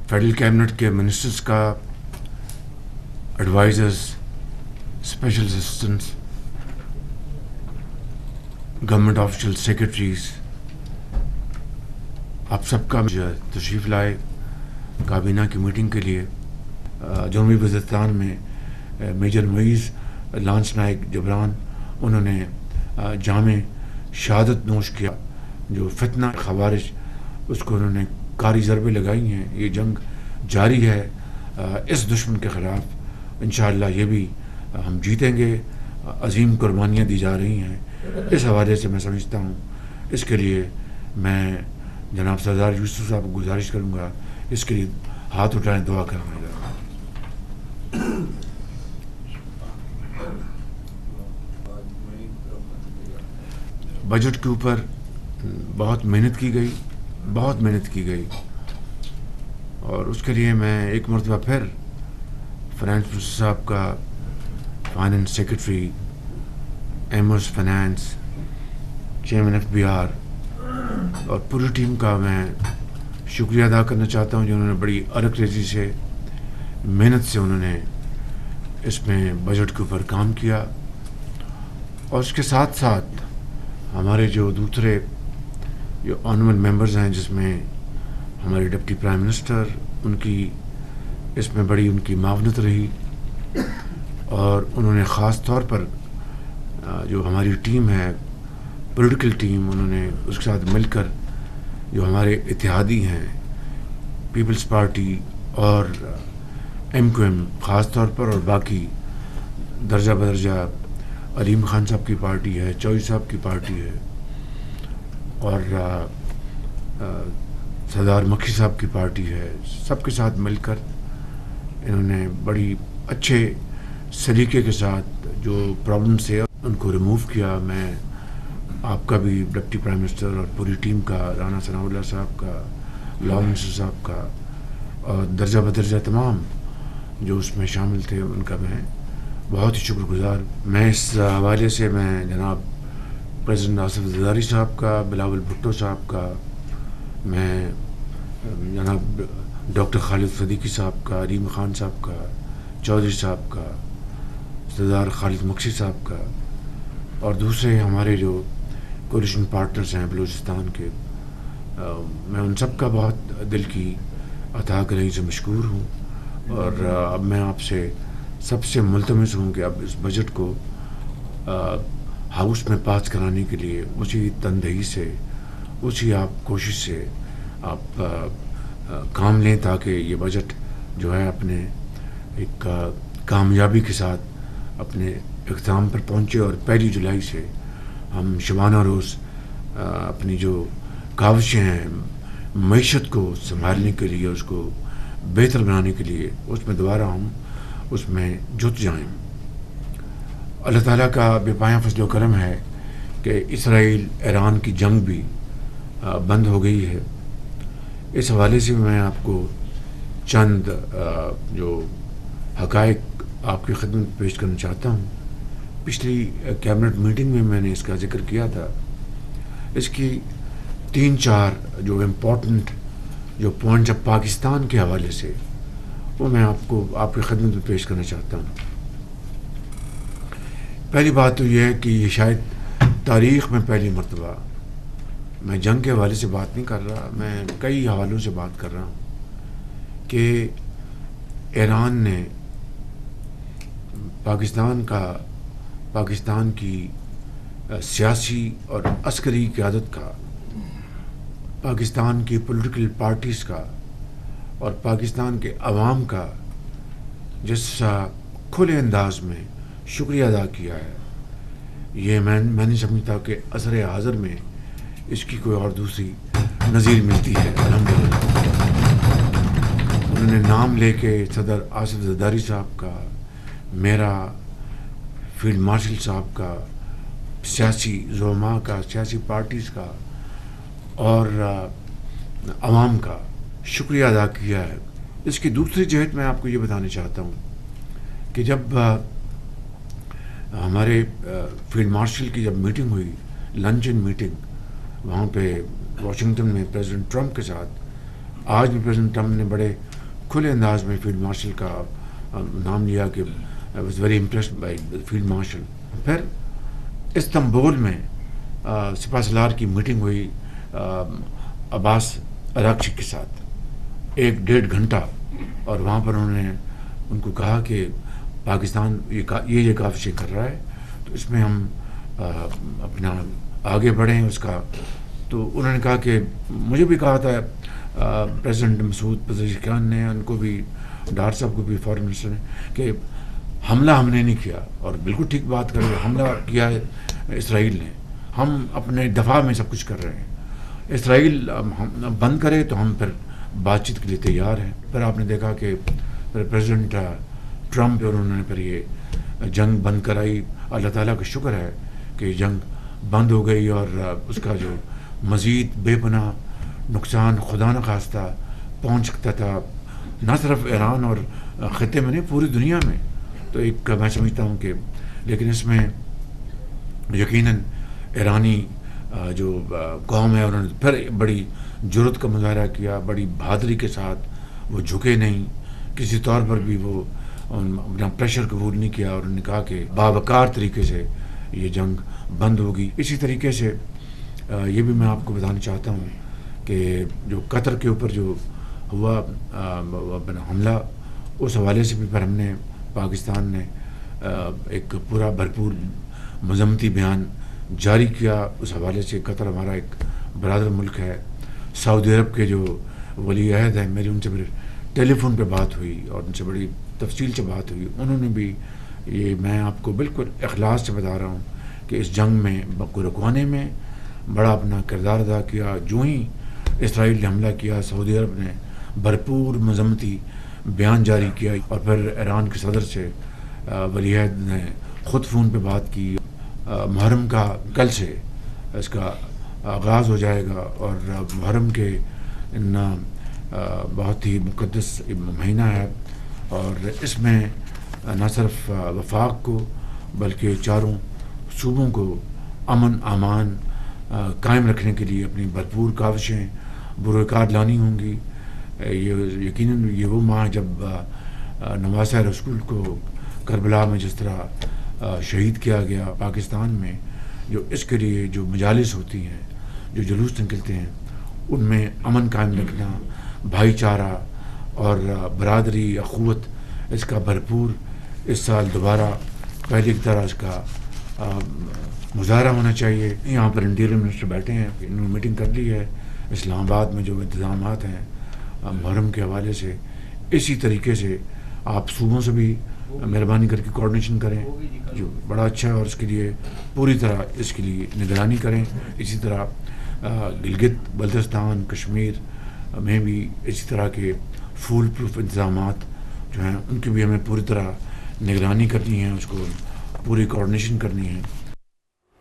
Federal cabinet کے ministers کا، advisers, special assistants, government official secretaries, آپ سب کا تشریف لائے کابینہ کی میٹنگ کے لیے. جنوبی وزیرستان میں میجر معیز لانس نائک جبران انہوں نے جامع شہادت نوش کیا. جو فتنہ خوارج اس کو انہوں نے کاری ضربیں لگائی ہیں. یہ جنگ جاری ہے اس دشمن کے خلاف. انشاءاللہ یہ بھی ہم جیتیں گے. عظیم قربانیاں دی جا رہی ہیں. اس حوالے سے میں سمجھتا ہوں اس کے لیے میں جناب سردار یوسف صاحب کو گزارش کروں گا اس کے لیے ہاتھ اٹھائیں، دعا کریں گا. بجٹ کے اوپر بہت محنت کی گئی اور اس کے لیے میں ایک مرتبہ پھر فائنانس منسٹر صاحب کا، finance secretary, immerse finance, chairman FBR اور پوری ٹیم کا میں شکریہ ادا کرنا چاہتا ہوں جنہوں نے بڑی ارک ریزی سے، محنت سے انہوں نے اس میں بجٹ کے اوپر کام کیا. اور اس کے ساتھ ساتھ ہمارے جو دوسرے جو آنریبل ممبرز ہیں، جس میں ہمارے ڈپٹی پرائم منسٹر، ان کی اس میں بڑی ان کی معاونت رہی. اور انہوں نے خاص طور پر جو ہماری ٹیم ہے، پولیٹیکل ٹیم، انہوں نے اس کے ساتھ مل کر جو ہمارے اتحادی ہیں پیپلز پارٹی اور MQM خاص طور پر، اور باقی درجہ بدرجہ علیم خان صاحب کی پارٹی ہے، چوئی صاحب کی پارٹی ہے، اور سردار مکھی صاحب کی پارٹی ہے، سب کے ساتھ مل کر انہوں نے بڑی اچھے سلیقے کے ساتھ جو پرابلمس ہے ان کو ریموو کیا. میں آپ کا بھی، ڈپٹی پرائم منسٹر اور پوری ٹیم کا، رانا ثناء اللہ صاحب کا، لاء منسٹر صاحب کا، اور درجہ بدرجہ تمام جو اس میں شامل تھے ان کا میں بہت ہی شکر گزار. میں اس حوالے سے میں جناب پریزیڈنٹ آصف زرداری صاحب کا، بلاول بھٹو صاحب کا، میں جناب ڈاکٹر خالد صدیقی صاحب کا، علیم خان صاحب کا، چودھری صاحب کا، سردار خالد مکسی صاحب کا، اور دوسرے ہمارے جو کولیشن پارٹنرز ہیں بلوچستان کے، میں ان سب کا بہت دل کی عطا گرہی سے مشکور ہوں. اور اب میں آپ سے سب سے ملتمس ہوں کہ اب اس بجٹ کو ہاؤس میں پاس کرانے کے لیے اسی تندہی سے، اسی آپ کوشش سے آپ کام لیں تاکہ یہ بجٹ جو ہے اپنے ایک کامیابی کے ساتھ اپنے اختتام پر پہنچے. اور 1 جولائی سے ہم شبانہ روز اپنی جو کاوشیں ہیں معیشت کو سنبھالنے کے لیے، اس کو بہتر بنانے کے لیے، اس میں دوبارہ ہم اس میں جت جائیں. اللہ تعالیٰ کا بے پایاں فضل و کرم ہے کہ اسرائیل ایران کی جنگ بھی بند ہو گئی ہے. اس حوالے سے میں آپ کو چند جو حقائق آپ کی خدمت پیش کرنا چاہتا ہوں. پچھلی کیبنٹ میٹنگ میں نے اس کا ذکر کیا تھا. اس کی 3-4 جو امپورٹنٹ جو پوائنٹس اب پاکستان کے حوالے سے وہ میں آپ کو آپ کی خدمت میں پیش کرنا چاہتا ہوں. پہلی بات تو یہ ہے کہ یہ شاید تاریخ میں پہلی مرتبہ، میں جنگ کے حوالے سے بات نہیں کر رہا، میں کئی حوالوں سے بات کر رہا ہوں کہ ایران نے پاکستان کی سیاسی اور عسکری قیادت کا، پاکستان کی پولیٹیکل پارٹیز کا اور پاکستان کے عوام کا جس کھلے انداز میں شکریہ ادا کیا ہے، یہ میں نہیں سمجھتا کہ عصر حاضر میں اس کی کوئی اور دوسری نظیر ملتی ہے. الحمدللہ انہوں نے نام لے کے صدر آصف زرداری صاحب کا، میرا، فیلڈ مارشل صاحب کا، سیاسی زعماء کا، سیاسی پارٹیز کا اور عوام کا شکریہ ادا کیا ہے. اس کی دوسری جہت میں آپ کو یہ بتانا چاہتا ہوں کہ جب ہمارے فیلڈ مارشل کی جب میٹنگ ہوئی، لنچن میٹنگ وہاں پہ واشنگٹن میں پریزیڈنٹ ٹرمپ کے ساتھ، آج بھی پریزیڈنٹ ٹرمپ نے بڑے کھلے انداز میں فیلڈ مارشل کا نام لیا کہ I was very impressed by field marshal. پھر استنبول میں سپہ سالار کی میٹنگ ہوئی عباس اراغچی کے ساتھ 1-1.5 گھنٹہ، اور وہاں پر انہوں نے ان کو کہا کہ پاکستان یہ کاوشیں کر رہا ہے، تو اس میں ہم اپنا آگے بڑھیں اس کا. تو انہوں نے کہا کہ مجھے بھی کہا تھا پریزیڈنٹ مسعود پزشکیان نے، ان کو بھی، ڈار صاحب کو بھی، فارن منسٹر نے، کہ حملہ ہم نے نہیں کیا. اور بالکل ٹھیک بات کر رہے ہیں، حملہ کیا ہے اسرائیل نے. ہم اپنے دفاع میں سب کچھ کر رہے ہیں. اسرائیل بند کرے تو ہم پھر بات چیت کے لیے تیار ہیں. پھر آپ نے دیکھا کہ پھر پریزیڈنٹ ٹرمپ اور انہوں نے پھر یہ جنگ بند کرائی. اللہ تعالیٰ کا شکر ہے کہ یہ جنگ بند ہو گئی، اور اس کا جو مزید بے پناہ نقصان خدا نخواستہ پہنچ سکتا تھا نہ صرف ایران اور خطے میں نہیں، پوری دنیا میں. تو ایک میں سمجھتا ہوں کہ لیکن اس میں یقیناً ایرانی جو قوم ہے انہوں نے پھر بڑی جرأت کا مظاہرہ کیا، بڑی بہادری کے ساتھ. وہ جھکے نہیں کسی طور پر بھی، وہ اپنا پریشر قبول نہیں کیا، اور انہوں نے کہا کہ باوقار طریقے سے یہ جنگ بند ہوگی. اسی طریقے سے یہ بھی میں آپ کو بتانا چاہتا ہوں کہ جو قطر کے اوپر جو ہوا حملہ، اس حوالے سے بھی پھر ہم نے پاکستان نے ایک پورا بھرپور مذمتی بیان جاری کیا. اس حوالے سے قطر ہمارا ایک برادر ملک ہے. سعودی عرب کے جو ولی عہد ہیں، میری ان سے پھر ٹیلی فون پہ بات ہوئی اور ان سے بڑی تفصیل سے بات ہوئی. انہوں نے بھی یہ، میں آپ کو بالکل اخلاص سے بتا رہا ہوں کہ اس جنگ میں کو رکوانے میں بڑا اپنا کردار ادا کیا. جو ہی اسرائیل نے حملہ کیا، سعودی عرب نے بھرپور مذمتی بیان جاری کیا، اور پھر ایران کے صدر سے ولی عہد نے خود فون پہ بات کی. محرم کا کل سے اس کا آغاز ہو جائے گا، اور محرم کے ان بہت ہی مقدس مہینہ ہے، اور اس میں نہ صرف وفاق کو بلکہ چاروں صوبوں کو امن امان قائم رکھنے کے لیے اپنی بھرپور کاوشیں بروئے لانی ہوں گی. یہ یقیناً یہ وہ ماہ جب نواسہ رسول کو کربلا میں جس طرح شہید کیا گیا پاکستان میں، جو اس کے لیے جو مجالس ہوتی ہیں، جو جلوس نکلتے ہیں، ان میں امن قائم رکھنا، بھائی چارہ اور برادری اخوت، اس کا بھرپور اس سال دوبارہ پہلے کی طرح اس کا مظاہرہ ہونا چاہیے. یہاں پر انٹیریئر منسٹر بیٹھے ہیں، انہوں نے میٹنگ کر لی ہے. اسلام آباد میں جو انتظامات ہیں محرم کے حوالے سے، اسی طریقے سے آپ صوبوں سے بھی مہربانی کر کے کوآرڈینیشن کریں، جو بڑا اچھا ہے، اور اس کے لیے پوری طرح اس کے لیے نگرانی کریں. اسی طرح گلگت بلتستان کشمیر میں بھی اسی طرح کے فول پروف انتظامات جو ہیں ان کی بھی ہمیں پوری طرح نگرانی کرنی ہے، اس کو پوری کوآرڈینیشن کرنی ہے.